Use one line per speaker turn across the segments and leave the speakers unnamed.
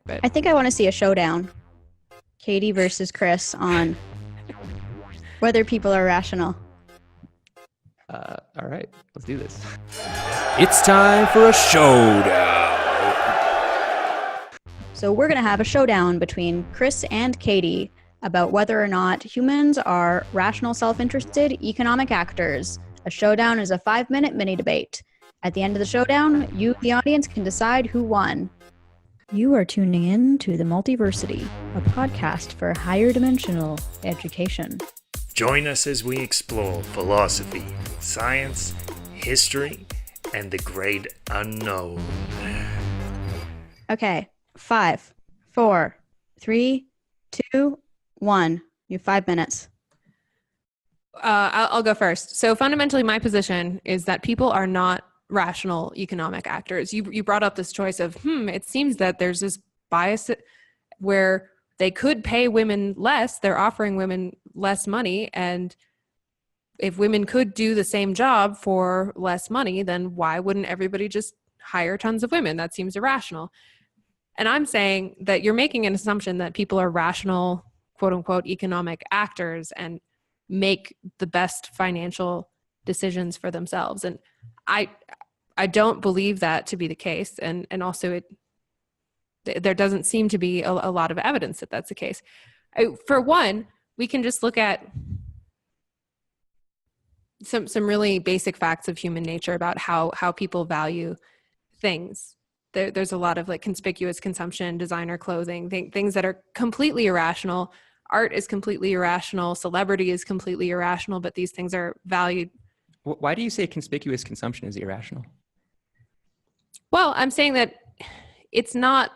But
I think I want to see a showdown. Katy versus Chris on whether people are rational.
All right, let's do this.
It's time for a showdown.
So we're going to have a showdown between Chris and Katy about whether or not humans are rational, self-interested economic actors. A showdown is a 5-minute mini debate. At the end of the showdown, you, the audience, can decide who won. You are tuning in to the Multiversity, a podcast for higher dimensional education.
Join us as we explore philosophy, science, history, and the great unknown.
Okay, 5, 4, 3, 2, 1. You have 5 minutes.
I'll go first. So fundamentally, my position is that people are not rational economic actors. You brought up this choice of, it seems that there's this bias where they could pay women less. They're offering women less money. And if women could do the same job for less money, then why wouldn't everybody just hire tons of women? That seems irrational. And I'm saying that you're making an assumption that people are rational, quote unquote, economic actors and make the best financial decisions for themselves. And I don't believe that to be the case. And also there doesn't seem to be a lot of evidence that that's the case. For one, we can just look at some really basic facts of human nature about how people value things. There's a lot of like conspicuous consumption, designer clothing, things that are completely irrational. Art is completely irrational. Celebrity is completely irrational, but these things are valued.
Why do you say conspicuous consumption is irrational?
Well, I'm saying that it's not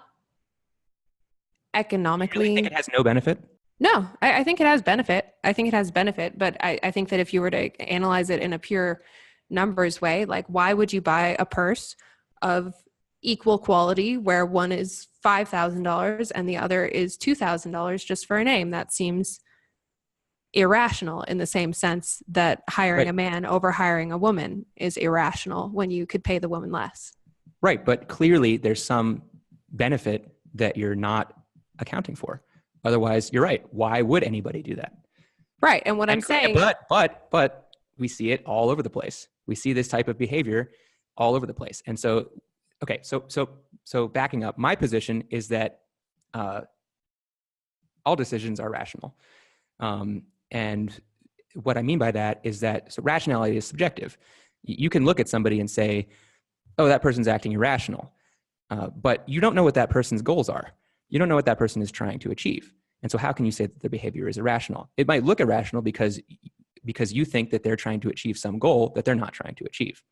economically.
You really think it has no benefit?
No, I think it has benefit. I think it has benefit, but I think that if you were to analyze it in a pure numbers way, like why would you buy a purse of equal quality where one is $5,000 and the other is $2,000 just for a name? That seems irrational in the same sense that hiring a man over hiring a woman is irrational when you could pay the woman less.
Right, but clearly there's some benefit that you're not accounting for. Otherwise, you're right. Why would anybody do that?
Right, and what I'm saying...
But we see it all over the place. We see this type of behavior all over the place. And so, okay, so backing up, my position is that all decisions are rational. And what I mean by that is that rationality is subjective. You can look at somebody and say, oh, that person's acting irrational. But you don't know what that person's goals are. You don't know what that person is trying to achieve. And so how can you say that their behavior is irrational? It might look irrational because you think that they're trying to achieve some goal that they're not trying to achieve.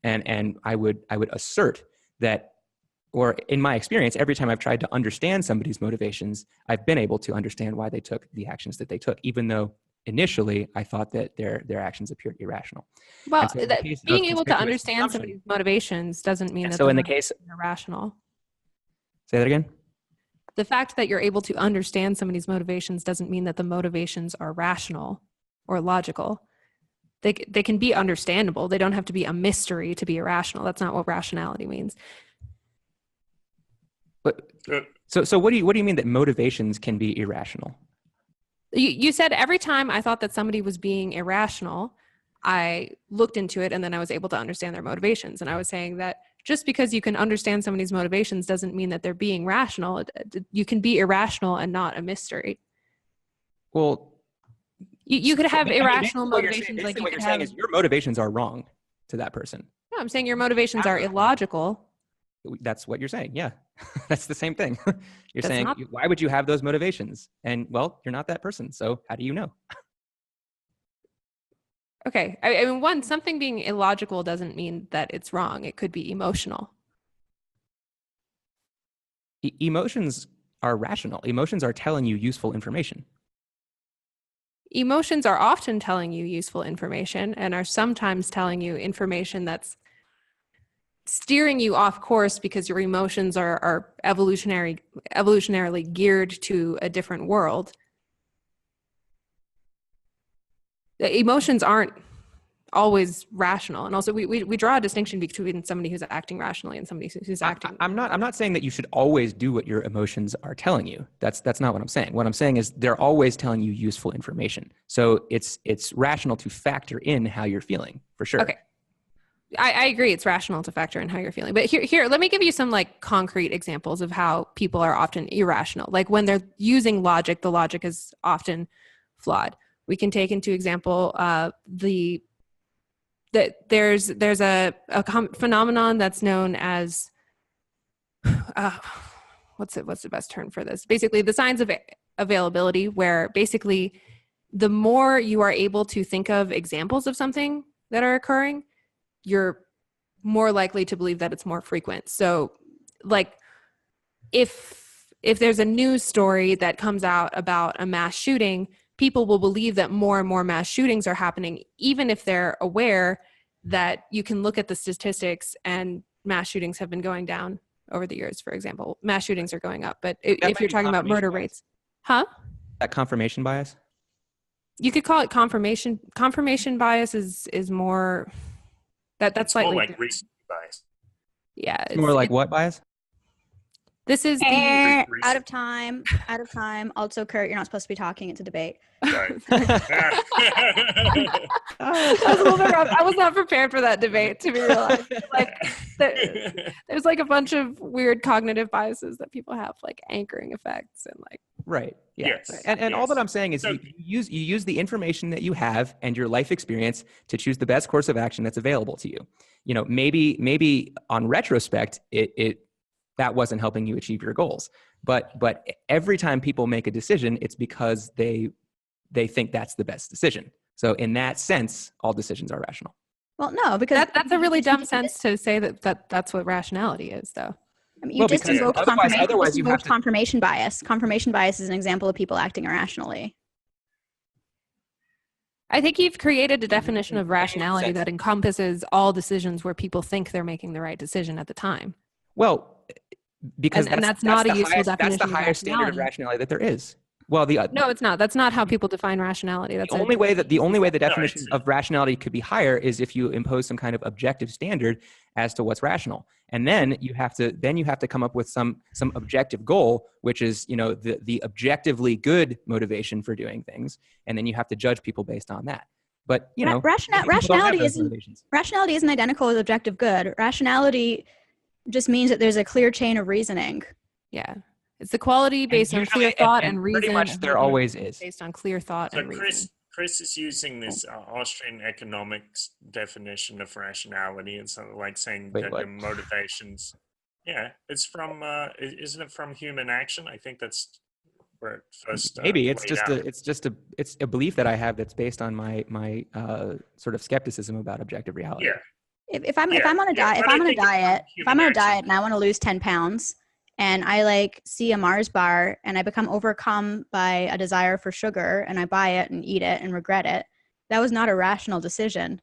And I would assert that, or in my experience, every time I've tried to understand somebody's motivations, I've been able to understand why they took the actions that they took, even though initially I thought that their actions appeared irrational.
Well,
so
being able to understand somebody's motivations doesn't mean that
so in the
case
case
irrational.
Say that again?
The fact that you're able to understand somebody's motivations doesn't mean that the motivations are rational or logical. They can be understandable. They don't have to be a mystery to be irrational. That's not what rationality means.
But so what do you mean that motivations can be irrational?
You said every time I thought that somebody was being irrational, I looked into it and then I was able to understand their motivations. And I was saying that just because you can understand somebody's motivations doesn't mean that they're being rational. You can be irrational and not a mystery.
Well,
you could have irrational motivations.
Like what you're saying is your motivations are wrong to that person.
No, I'm saying your motivations are illogical.
That's what you're saying. Yeah, that's the same thing. You're saying, why would you have those motivations? And well, you're not that person. So how do you know?
Okay. I mean, one, something being illogical doesn't mean that it's wrong. It could be emotional.
Emotions are rational. Emotions are telling you useful information.
Emotions are often telling you useful information and are sometimes telling you information that's steering you off course because your emotions are evolutionarily geared to a different world. The emotions aren't always rational. And also we draw a distinction between somebody who's acting rationally and somebody who's acting.
I'm not saying that you should always do what your emotions are telling you. That's not what I'm saying. What I'm saying is they're always telling you useful information. So it's rational to factor in how you're feeling, for sure.
Okay. I agree. It's rational to factor in how you're feeling. But here, let me give you some like concrete examples of how people are often irrational. Like when they're using logic, the logic is often flawed. We can take into example that there's a phenomenon that's known as what's the best term for this? Basically, the signs of availability, where basically the more you are able to think of examples of something that are occurring, you're more likely to believe that it's more frequent. So like if there's a news story that comes out about a mass shooting, people will believe that more and more mass shootings are happening, even if they're aware that you can look at the statistics and mass shootings have been going down over the years. For example, mass shootings are going up, but if you're talking about murder rates,
That confirmation bias?
You could call it confirmation. Confirmation bias is more that's slightly
more like
different.
recency bias.
Yeah,
It's more like what bias?
This is the
Out of time. Also, Kurt, you're not supposed to be talking. It's a debate.
Sorry.
that was a little bit rough. I was not prepared for that debate, to be real. Like there's like a bunch of weird cognitive biases that people have, like anchoring effects and like.
Right. Yeah.
Yes.
And all that I'm saying is
So-
you use the information that you have and your life experience to choose the best course of action that's available to you. You know, maybe on retrospect, that wasn't helping you achieve your goals. But every time people make a decision, it's because they think that's the best decision. So in that sense, all decisions are rational.
Well, no, because
That's a really dumb sense to say that's what rationality is, though.
I mean, you just
because
invoked
otherwise you have to-
confirmation bias. Confirmation bias is an example of people acting irrationally.
I think you've created a definition of rationality
sense.
that encompasses all decisions where people think they're making the right decision at the time.
Well, because
And that's not a
the
useful
highest,
definition
That's the
of
highest standard of rationality that there is. Well,
No, it's not. That's not how people define rationality. That's
the only way the
No,
definition
it's-
of rationality could be higher is if you impose some kind of objective standard as to what's rational, and then you have to come up with some objective goal, which is the objectively good motivation for doing things, and then you have to judge people based on that. But
Rationality isn't identical with objective good. Rationality just means that there's a clear chain of reasoning.
Yeah. It's the quality based on clear thought and reason.
Pretty much there always is.
Based on clear thought
So
and reason.
Chris is using this Austrian economics definition of rationality, and something like saying
Wait,
that
what?
your motivations. Yeah, it's from. Isn't it from Human Action? I think that's where it first.
Maybe it's
laid
just
out.
it's a belief that I have that's based on my sort of skepticism about objective reality.
Yeah.
If I'm on a diet,
but I think it's
if I'm on a
human
diet and I want to lose 10 pounds and I see a Mars bar and I become overcome by a desire for sugar and I buy it and eat it and regret it, that was not a rational decision.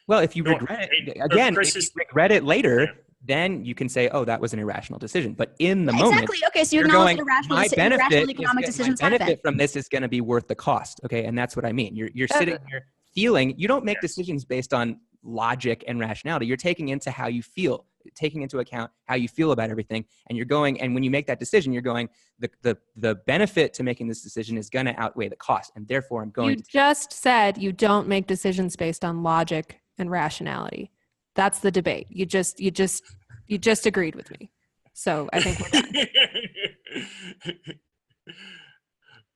Well, if you
No,
regret it
but
again,
Chris
if you
is-
regret it later,
Yeah.
then you can say, "Oh, that was an irrational decision." But in the
Yeah,
moment,
exactly. Okay, so you
you're
acknowledge
going,
that
my
irrational economic decisions
my benefit
happen.
from this is going to be worth the cost. Okay, and that's what I mean. You're sitting here feeling. You don't make
Yes.
decisions based on logic and rationality. You're taking into how you feel, taking into account how you feel about everything, and you're going. And when you make that decision, you're going. The benefit to making this decision is going to outweigh the cost, and therefore I'm going.
You just said you don't make decisions based on logic and rationality. That's the debate. You just agreed with me. So I think we're done.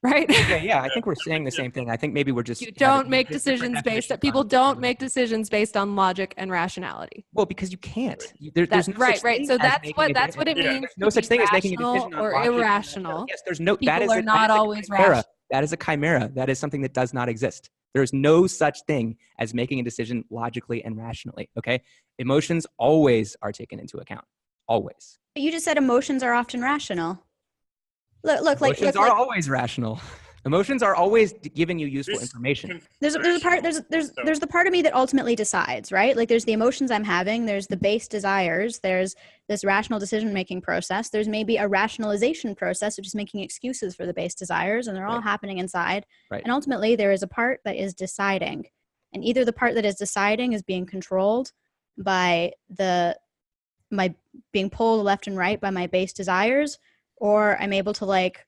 Right?
Yeah, I think we're saying the same thing. I think maybe we're just.
You don't make decisions people don't make decisions based on logic and rationality.
Well, because you can't.
That's
there's no
right,
such
right.
thing
So
as
that's
making
what
a
that's what it
Yeah.
means.
There's no
to
such
be
thing as making a
rational
decision on
or
logic and
irrational.
rationality. Yes, there's no.
People
That is
are not always
chimera.
rational.
That is a chimera. That is something that does not exist. There is no such thing as making a decision logically and rationally. Okay, emotions always are taken into account. Always.
But you just said emotions are often rational. Look,
Emotions are always rational. Emotions are always giving you useful
This
information.
there's the part of me that ultimately decides, right? Like there's the emotions I'm having, there's the base desires, there's this rational decision making process, there's maybe a rationalization process, which is making excuses for the base desires, and they're all
Right.
happening inside.
Right.
And ultimately there is a part that is deciding. And either the part that is deciding is being controlled by my being pulled left and right by my base desires, or I'm able to like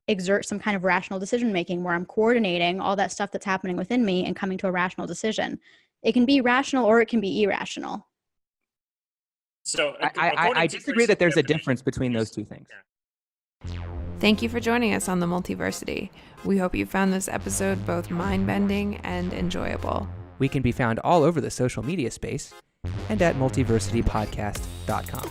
exert some kind of rational decision making where I'm coordinating all that stuff that's happening within me and coming to a rational decision. It can be rational or it can be irrational.
So
I disagree that there's a difference between those two things.
Thank you for joining us on the Multiversity. We hope you found this episode both mind-bending and enjoyable.
We can be found all over the social media space and at multiversitypodcast.com.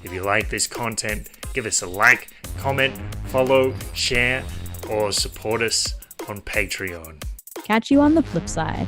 If you like this content, give us a like, comment, follow, share, or support us on Patreon.
Catch you on the flip side.